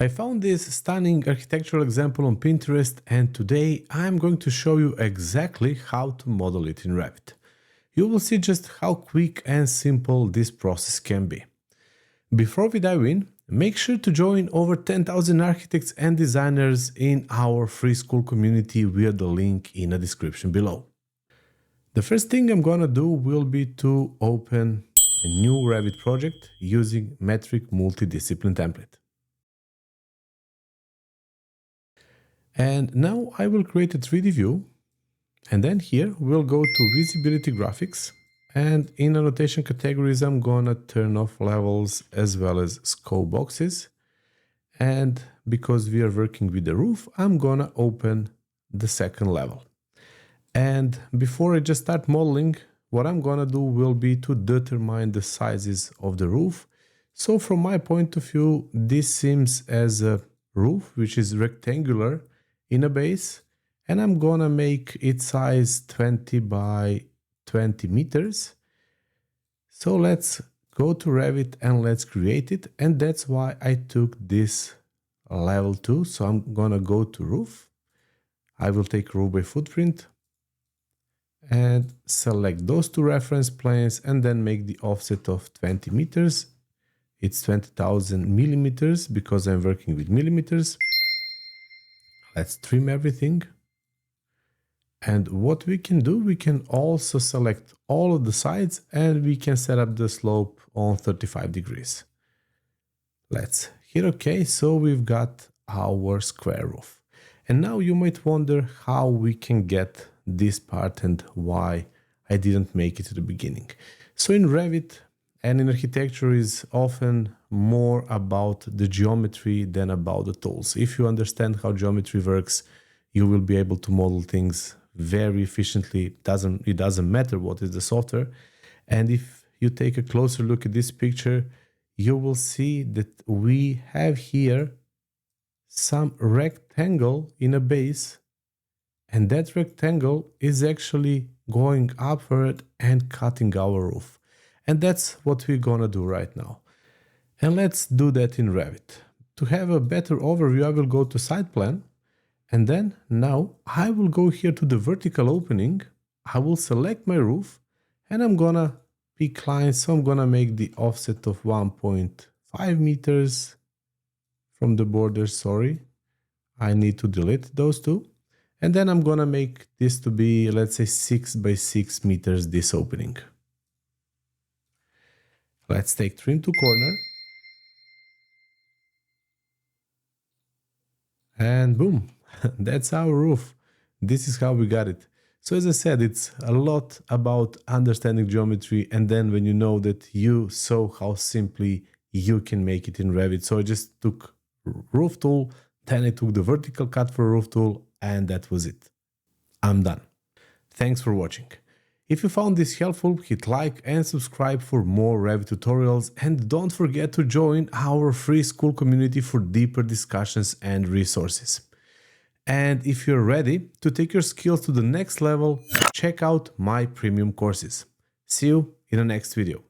I found this stunning architectural example on Pinterest, and today I'm going to show you exactly how to model it in Revit. You will see just how quick and simple this process can be. Before we dive in, make sure to join over 10,000 architects and designers in our free school community via the link in the description below. The first thing I'm gonna do will be to open a new Revit project using metric multidiscipline template. And now I will create a 3D view, and then here we'll go to visibility graphics, and in annotation categories I'm gonna turn off levels as well as scope boxes. And because we are working with the roof, I'm gonna open the second level. And before I just start modeling, what I'm gonna do will be to determine the sizes of the roof. So from my point of view, this seems as a roof which is rectangular in a base, and I'm gonna make its size 20 by 20 meters. So let's go to Revit and let's create it. And that's why I took this level 2. So I'm gonna go to roof. I will take roof by footprint and select those two reference planes and then make the offset of 20 meters. It's 20,000 millimeters because I'm working with millimeters. Let's trim everything. And what we can do, we can also select all of the sides and we can set up the slope on 35 degrees. Let's hit OK. So we've got our square roof. And now you might wonder how we can get this part and why I didn't make it to the beginning. So in Revit and in architecture is often more about the geometry than about the tools. If you understand how geometry works, you will be able to model things very efficiently. It doesn't matter what is the software. And if you take a closer look at this picture, you will see that we have here some rectangle in a base, and that rectangle is actually going upward and cutting our roof. And that's what we're gonna do right now. And let's do that in Revit. To have a better overview, I will go to site plan. And then now I will go here to the vertical opening. I will select my roof and I'm gonna pick lines. So I'm gonna make the offset of 1.5 meters from the border. Sorry, I need to delete those two. And then I'm gonna make this to be, let's say 6 by 6 meters, this opening. Let's take trim to corner. And boom, that's our roof. This is how we got it. So as I said, it's a lot about understanding geometry, and then when you know that, you saw how simply you can make it in Revit. So I just took roof tool, then I took the vertical cut for roof tool, and that was it. I'm done. Thanks for watching. If you found this helpful, hit like and subscribe for more Revit tutorials, and don't forget to join our free school community for deeper discussions and resources. And if you're ready to take your skills to the next level, check out my premium courses. See you in the next video.